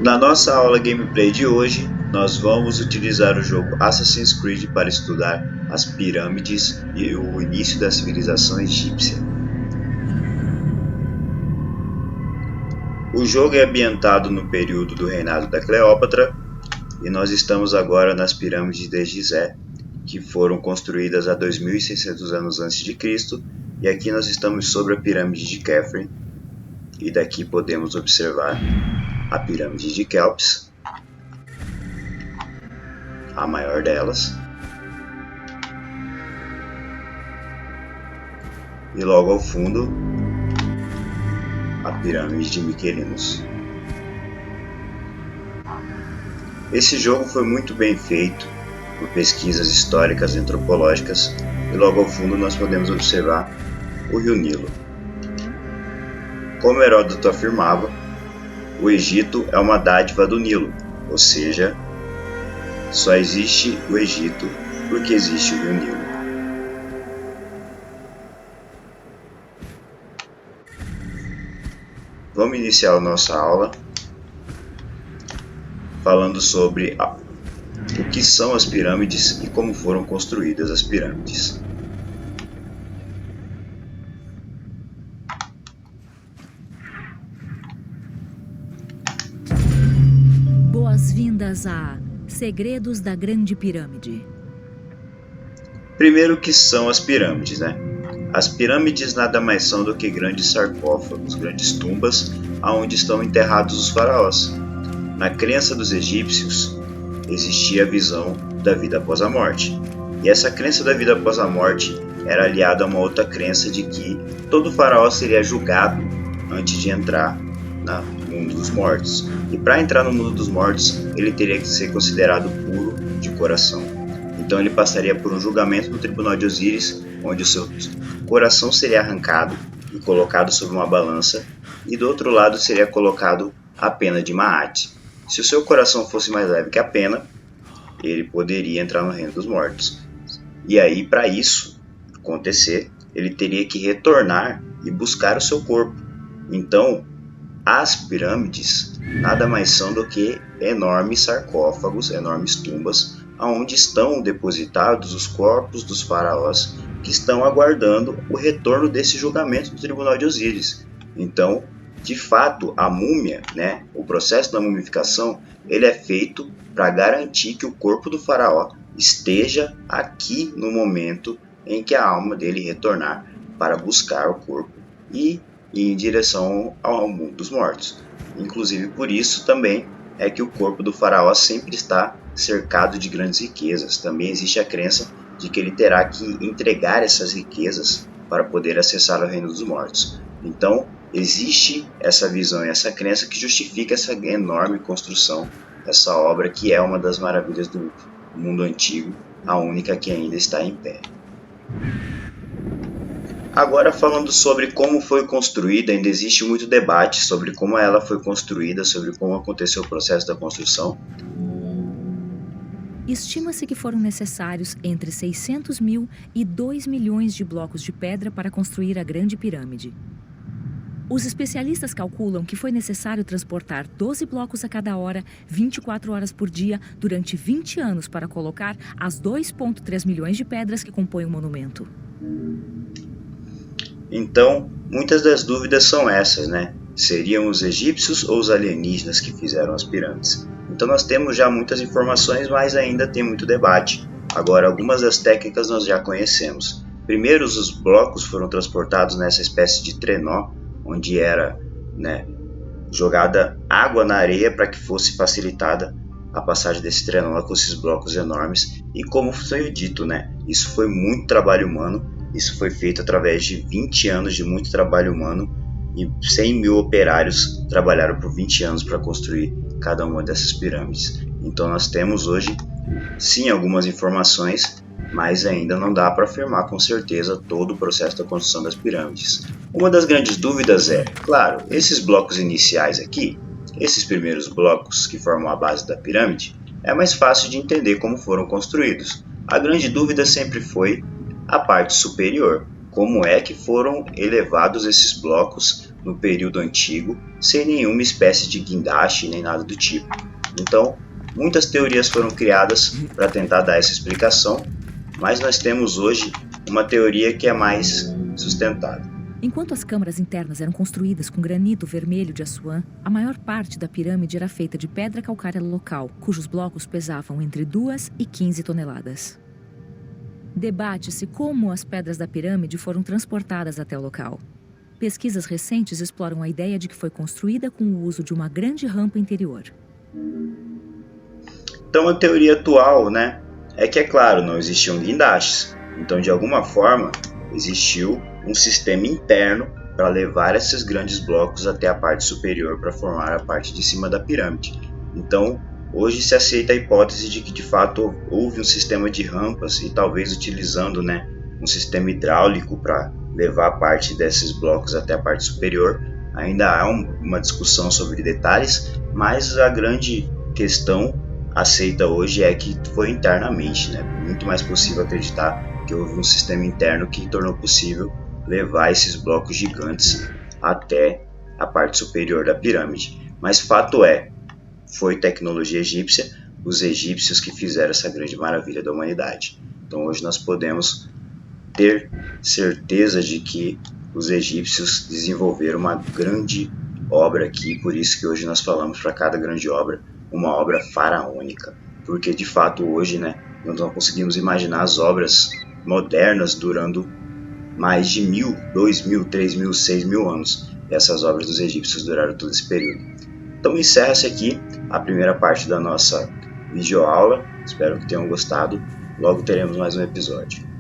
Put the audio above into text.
Na nossa aula gameplay de hoje, nós vamos utilizar o jogo Assassin's Creed para estudar as pirâmides e o início da civilização egípcia. O jogo é ambientado no período do reinado da Cleópatra e nós estamos agora nas pirâmides de Gizé, que foram construídas há 2600 anos antes de Cristo, e aqui nós estamos sobre a pirâmide de Khafre e daqui podemos observar a pirâmide de Kelps, a maior delas, e logo ao fundo a pirâmide de Miquelinos. Esse jogo foi muito bem feito por pesquisas históricas e antropológicas, e logo ao fundo nós podemos observar o rio Nilo. Como Heródoto afirmava, o Egito é uma dádiva do Nilo, ou seja, só existe o Egito porque existe o rio Nilo. Vamos iniciar a nossa aula falando sobre o que são as pirâmides e como foram construídas as pirâmides. Boas-vindas a Segredos da Grande Pirâmide. Primeiro, o que são as pirâmides, né? As pirâmides nada mais são do que grandes sarcófagos, grandes tumbas, onde estão enterrados os faraós. Na crença dos egípcios, existia a visão da vida após a morte. E essa crença da vida após a morte era aliada a uma outra crença de que todo faraó seria julgado antes de entrar no mundo dos mortos. E para entrar no mundo dos mortos, ele teria que ser considerado puro de coração. Então ele passaria por um julgamento no tribunal de Osíris, onde o seu coração seria arrancado e colocado sobre uma balança, e do outro lado seria colocado a pena de Maat. Se o seu coração fosse mais leve que a pena, ele poderia entrar no reino dos mortos. E aí, para isso acontecer, ele teria que retornar e buscar o seu corpo. Então, as pirâmides nada mais são do que enormes sarcófagos, enormes tumbas, onde estão depositados os corpos dos faraós que estão aguardando o retorno desse julgamento do tribunal de Osíris. Então, de fato, a múmia, né, o processo da mumificação, ele é feito para garantir que o corpo do faraó esteja aqui no momento em que a alma dele retornar para buscar o corpo e ir em direção ao mundo dos mortos. Inclusive por isso também é que o corpo do faraó sempre está cercado de grandes riquezas. Também existe a crença de que ele terá que entregar essas riquezas para poder acessar o reino dos mortos. Então, existe essa visão e essa crença que justifica essa enorme construção, essa obra que é uma das maravilhas do mundo antigo, a única que ainda está em pé. Agora, falando sobre como foi construída, ainda existe muito debate sobre como ela foi construída, sobre como aconteceu o processo da construção. Estima-se que foram necessários entre 600 mil e 2 milhões de blocos de pedra para construir a Grande Pirâmide. Os especialistas calculam que foi necessário transportar 12 blocos a cada hora, 24 horas por dia, durante 20 anos para colocar as 2,3 milhões de pedras que compõem o monumento. Então, muitas das dúvidas são essas, né? Seriam os egípcios ou os alienígenas que fizeram as pirâmides? Então nós temos já muitas informações, mas ainda tem muito debate. Agora, algumas das técnicas nós já conhecemos. Primeiro, os blocos foram transportados nessa espécie de trenó, onde era, né, jogada água na areia para que fosse facilitada a passagem desse trenó com esses blocos enormes. E como foi dito, né, isso foi muito trabalho humano. Isso foi feito através de 20 anos de muito trabalho humano, e 100 mil operários trabalharam por 20 anos para construir cada uma dessas pirâmides. Então nós temos hoje, sim, algumas informações, mas ainda não dá para afirmar com certeza todo o processo da construção das pirâmides. Uma das grandes dúvidas é, claro, esses blocos iniciais aqui, esses primeiros blocos que formam a base da pirâmide, é mais fácil de entender como foram construídos. A grande dúvida sempre foi a parte superior. Como é que foram elevados esses blocos no período antigo, sem nenhuma espécie de guindaste nem nada do tipo. Então, muitas teorias foram criadas para tentar dar essa explicação, mas nós temos hoje uma teoria que é mais sustentada. Enquanto as câmaras internas eram construídas com granito vermelho de Assuã, a maior parte da pirâmide era feita de pedra calcária local, cujos blocos pesavam entre 2 e 15 toneladas. Debate-se como as pedras da pirâmide foram transportadas até o local. Pesquisas recentes exploram a ideia de que foi construída com o uso de uma grande rampa interior. Então a teoria atual, é que, é claro, não existiam guindastes. Então, de alguma forma, existiu um sistema interno para levar esses grandes blocos até a parte superior para formar a parte de cima da pirâmide. Então, hoje se aceita a hipótese de que de fato houve um sistema de rampas e talvez utilizando um sistema hidráulico para levar a parte desses blocos até a parte superior. Ainda há uma discussão sobre detalhes, mas a grande questão aceita hoje é que foi internamente. Muito mais possível acreditar que houve um sistema interno que tornou possível levar esses blocos gigantes até a parte superior da pirâmide. Mas fato é, foi tecnologia egípcia, os egípcios que fizeram essa grande maravilha da humanidade. Então hoje nós podemos ter certeza de que os egípcios desenvolveram uma grande obra aqui, por isso que hoje nós falamos para cada grande obra uma obra faraônica, porque de fato hoje nós não conseguimos imaginar as obras modernas durando mais de 1.000, 2.000, 3.000, 6.000 anos. E essas obras dos egípcios duraram todo esse período. Então encerra-se aqui a primeira parte da nossa videoaula. Espero que tenham gostado. Logo teremos mais um episódio.